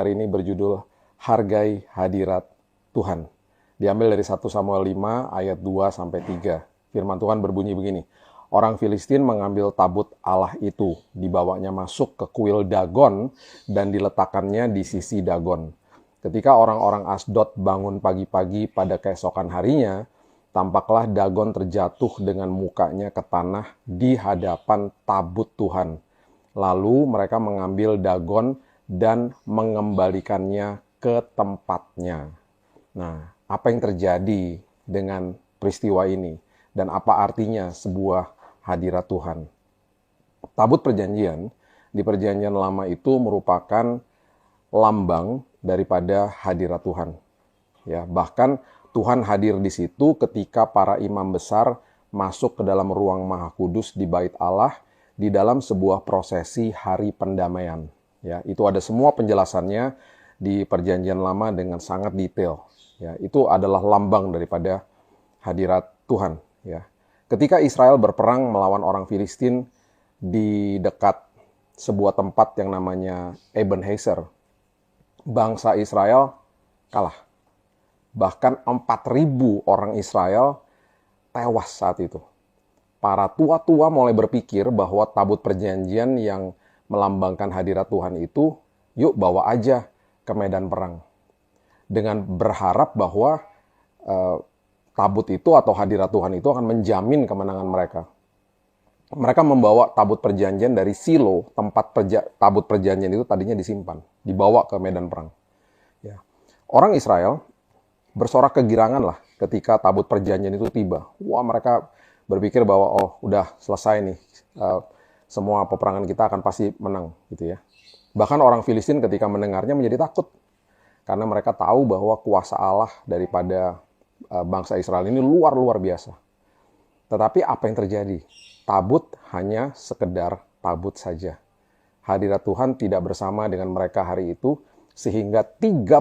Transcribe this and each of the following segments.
Hari ini berjudul Hargai Hadirat Tuhan. Diambil dari 1 Samuel 5 ayat 2 sampai 3. Firman Tuhan berbunyi begini. Orang Filistin mengambil tabut Allah itu, dibawanya masuk ke kuil Dagon dan diletakkannya di sisi Dagon. Ketika orang-orang Asdod bangun pagi-pagi pada keesokan harinya, tampaklah Dagon terjatuh dengan mukanya ke tanah di hadapan tabut Tuhan. Lalu mereka mengambil Dagon dan mengembalikannya ke tempatnya. Nah, apa yang terjadi dengan peristiwa ini? Dan apa artinya sebuah hadirat Tuhan? Tabut perjanjian di perjanjian lama itu merupakan lambang daripada hadirat Tuhan. Ya, bahkan Tuhan hadir di situ ketika para imam besar masuk ke dalam ruang Maha Kudus di Bait Allah di dalam sebuah prosesi hari pendamaian. Ya, itu ada semua penjelasannya di Perjanjian Lama dengan sangat detail. Ya, itu adalah lambang daripada hadirat Tuhan. Ya, ketika Israel berperang melawan orang Filistin di dekat sebuah tempat yang namanya Ebenezer, bangsa Israel kalah. Bahkan 4.000 orang Israel tewas saat itu. Para tua-tua mulai berpikir bahwa tabut perjanjian yang melambangkan hadirat Tuhan itu, yuk bawa aja ke medan perang. Dengan berharap bahwa tabut itu atau hadirat Tuhan itu akan menjamin kemenangan mereka. Mereka membawa tabut perjanjian dari Silo, tempat tabut perjanjian itu tadinya disimpan, dibawa ke medan perang. Ya. Orang Israel bersorak kegirangan lah ketika tabut perjanjian itu tiba. Wah, mereka berpikir bahwa oh udah selesai nih, semua peperangan kita akan pasti menang gitu ya. Bahkan orang Filistin ketika mendengarnya menjadi takut karena mereka tahu bahwa kuasa Allah daripada bangsa Israel ini luar biasa. Tetapi apa yang terjadi? Tabut hanya sekedar tabut saja. Hadirat Tuhan tidak bersama dengan mereka hari itu sehingga 30.000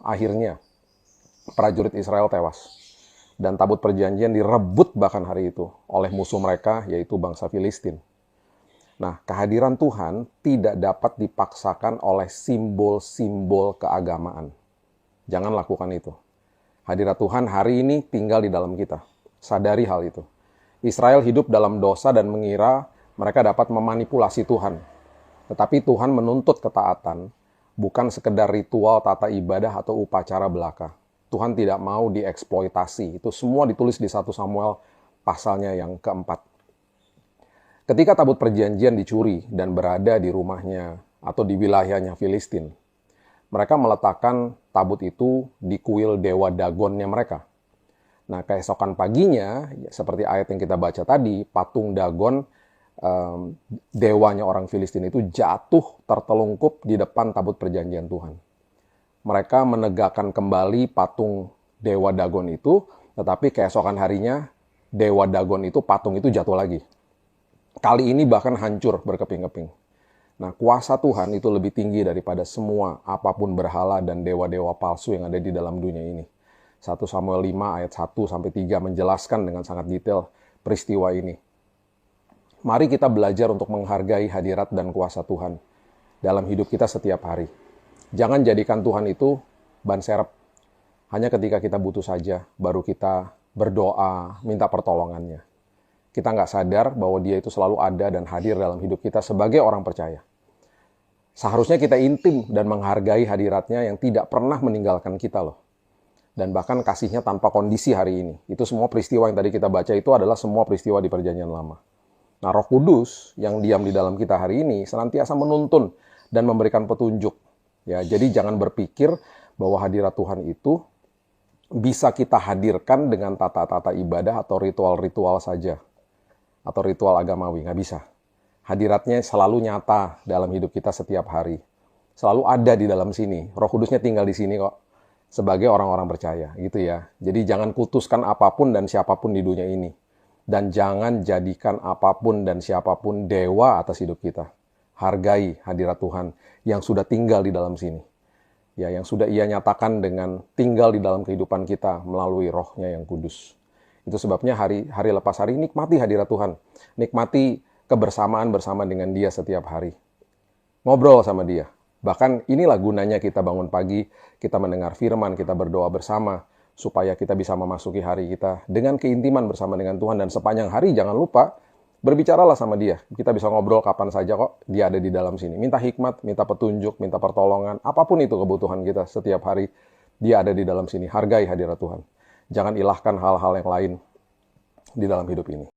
akhirnya prajurit Israel tewas. Dan tabut perjanjian direbut bahkan hari itu oleh musuh mereka yaitu bangsa Filistin. Nah, kehadiran Tuhan tidak dapat dipaksakan oleh simbol-simbol keagamaan. Jangan lakukan itu. Hadirat Tuhan hari ini tinggal di dalam kita. Sadari hal itu. Israel hidup dalam dosa dan mengira mereka dapat memanipulasi Tuhan. Tetapi Tuhan menuntut ketaatan, bukan sekedar ritual tata ibadah atau upacara belaka. Tuhan tidak mau dieksploitasi. Itu semua ditulis di 1 Samuel pasalnya yang keempat. Ketika tabut perjanjian dicuri dan berada di rumahnya atau di wilayahnya Filistin, mereka meletakkan tabut itu di kuil dewa Dagonnya mereka. Nah, keesokan paginya, seperti ayat yang kita baca tadi, patung Dagon, dewanya orang Filistin itu jatuh tertelungkup di depan tabut perjanjian Tuhan. Mereka menegakkan kembali patung dewa Dagon itu, tetapi keesokan harinya dewa Dagon itu, patung itu jatuh lagi. Kali ini bahkan hancur berkeping-keping. Nah, kuasa Tuhan itu lebih tinggi daripada semua apapun berhala dan dewa-dewa palsu yang ada di dalam dunia ini. 1 Samuel 5 ayat 1-3 menjelaskan dengan sangat detail peristiwa ini. Mari kita belajar untuk menghargai hadirat dan kuasa Tuhan dalam hidup kita setiap hari. Jangan jadikan Tuhan itu ban serep. Hanya ketika kita butuh saja, baru kita berdoa, minta pertolongannya. Kita nggak sadar bahwa dia itu selalu ada dan hadir dalam hidup kita sebagai orang percaya. Seharusnya kita intim dan menghargai hadiratnya yang tidak pernah meninggalkan kita loh. Dan bahkan kasihnya tanpa kondisi hari ini. Itu semua peristiwa yang tadi kita baca itu adalah semua peristiwa di perjanjian lama. Nah, Roh Kudus yang diam di dalam kita hari ini senantiasa menuntun dan memberikan petunjuk. Ya, jadi jangan berpikir bahwa hadirat Tuhan itu bisa kita hadirkan dengan tata-tata ibadah atau ritual-ritual saja. Atau ritual agamawi, nggak bisa. Hadiratnya selalu nyata dalam hidup kita setiap hari. Selalu ada di dalam sini. Roh Kudusnya tinggal di sini kok. Sebagai orang-orang percaya, gitu ya. Jadi jangan kutuskan apapun dan siapapun di dunia ini. Dan jangan jadikan apapun dan siapapun dewa atas hidup kita. Hargai hadirat Tuhan yang sudah tinggal di dalam sini. Ya, yang sudah Ia nyatakan dengan tinggal di dalam kehidupan kita melalui Roh-Nya yang kudus. Itu sebabnya hari lepas hari nikmati hadirat Tuhan. Nikmati kebersamaan bersama dengan Dia setiap hari. Ngobrol sama Dia. Bahkan inilah gunanya kita bangun pagi, kita mendengar firman, kita berdoa bersama, supaya kita bisa memasuki hari kita dengan keintiman bersama dengan Tuhan. Dan sepanjang hari jangan lupa, berbicaralah sama dia. Kita bisa ngobrol kapan saja kok, dia ada di dalam sini. Minta hikmat, minta petunjuk, minta pertolongan, apapun itu kebutuhan kita setiap hari, dia ada di dalam sini. Hargai hadirat Tuhan. Jangan ilahkan hal-hal yang lain di dalam hidup ini.